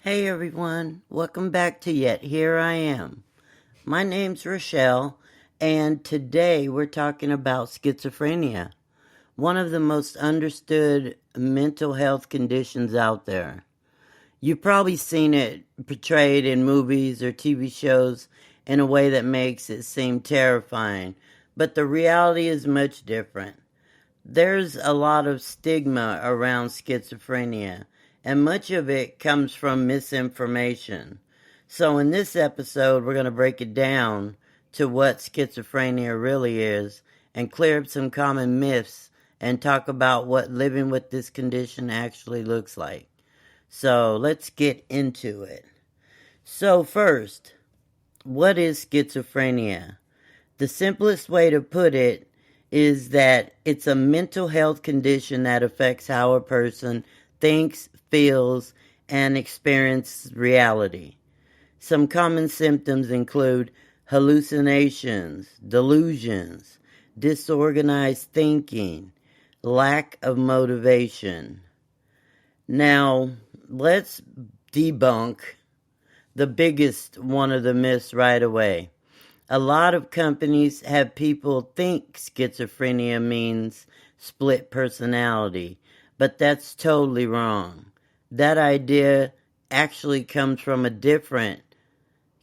Hey everyone, welcome back to Yet Here I Am. My name's Rochelle, and today we're talking about schizophrenia, one of the most understood mental health conditions out there. You've probably seen it portrayed in movies or TV shows in a way that makes it seem terrifying, but the reality is much different. There's a lot of stigma around schizophrenia, and much of it comes from misinformation. So, in this episode, we're going to break it down to what schizophrenia really is and clear up some common myths and talk about what living with this condition actually looks like. So, let's get into it. So, first, what is schizophrenia? The simplest way to put it is that it's a mental health condition that affects how a person thinks, feels, and experiences reality. Some common symptoms include hallucinations, delusions, disorganized thinking, lack of motivation. Now, let's debunk the biggest one of the myths right away. A lot of companies have people think schizophrenia means split personality, but that's totally wrong. That idea actually comes from a different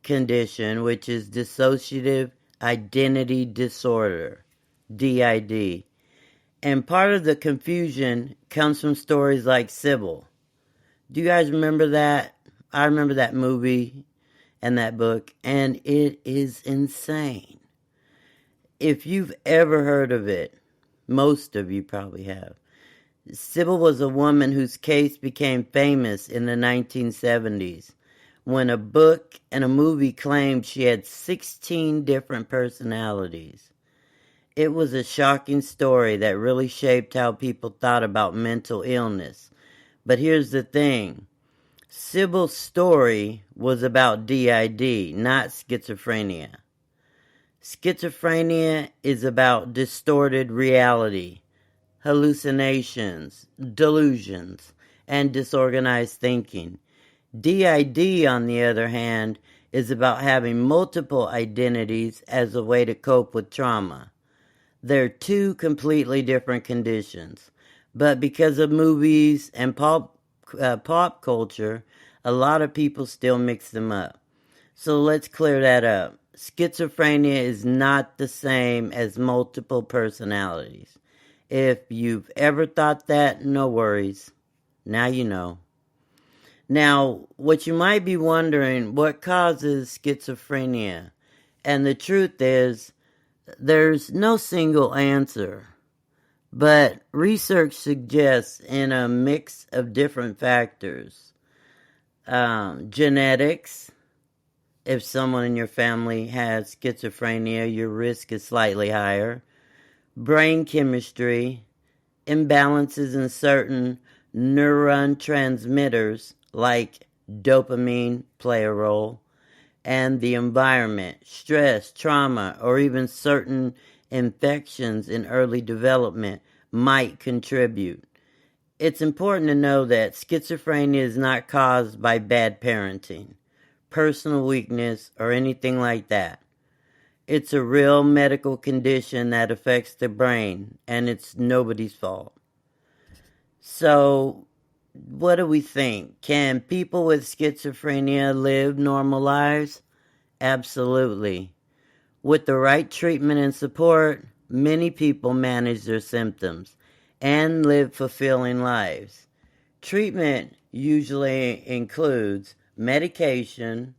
condition, which is dissociative identity disorder, DID. And part of the confusion comes from stories like Sybil. Do you guys remember that? I remember that movie and that book, and it is insane. If you've ever heard of it, most of you probably have. Sybil was a woman whose case became famous in the 1970s when a book and a movie claimed she had 16 different personalities. It was a shocking story that really shaped how people thought about mental illness. But here's the thing. Sybil's story was about DID, not schizophrenia. Schizophrenia is about distorted reality, hallucinations, delusions, and disorganized thinking. DID, on the other hand, is about having multiple identities as a way to cope with trauma. They're two completely different conditions, but because of movies and pop culture, a lot of people still mix them up. So let's clear that up. Schizophrenia is not the same as multiple personalities. If you've ever thought that, no worries. Now you know. Now, what you might be wondering, what causes schizophrenia? And the truth is, there's no single answer. But research suggests in a mix of different factors, genetics, if someone in your family has schizophrenia, your risk is slightly higher, brain chemistry, imbalances in certain neurotransmitters like dopamine play a role, and the environment, stress, trauma, or even certain infections in early development might contribute. It's important to know that schizophrenia is not caused by bad parenting, personal weakness, or anything like that. It's a real medical condition that affects the brain, and it's nobody's fault. So, what do we think? Can people with schizophrenia live normal lives? Absolutely. With the right treatment and support, many people manage their symptoms and live fulfilling lives. Treatment usually includes medication,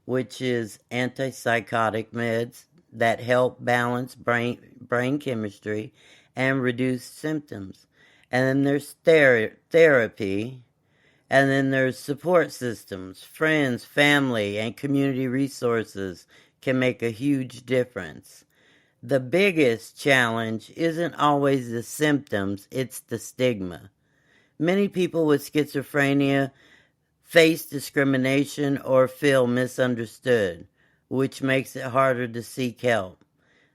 which is antipsychotic meds that help balance brain chemistry and reduce symptoms. And then there's therapy, and then there's support systems. Friends, family, and community resources can make a huge difference. The biggest challenge isn't always the symptoms, it's the stigma. Many people with schizophrenia face discrimination or feel misunderstood, which makes it harder to seek help.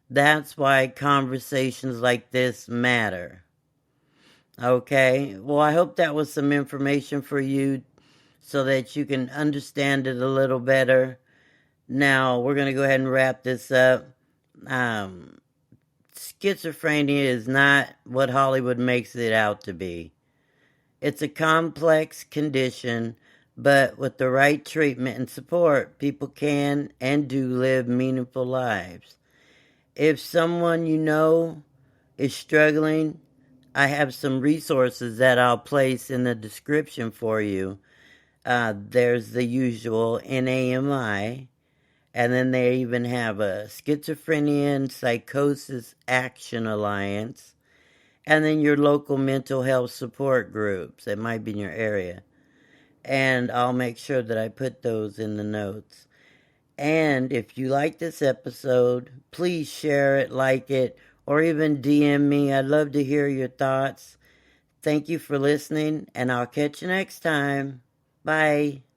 That's why conversations like this matter. Okay, well, I hope that was some information for you so that you can understand it a little better. Now, we're going to go ahead and wrap this up. Um, Schizophrenia is not what Hollywood makes it out to be. It's a complex condition, but with the right treatment and support, people can and do live meaningful lives. If someone you know is struggling, I have some resources that I'll place in the description for you. There's the usual NAMI, and then they even have a Schizophrenia and Psychosis Action Alliance, and then your local mental health support groups that might be in your area. And I'll make sure that I put those in the notes. And if you like this episode, please share it, like it, or even DM me. I'd love to hear your thoughts. Thank you for listening, and I'll catch you next time. Bye.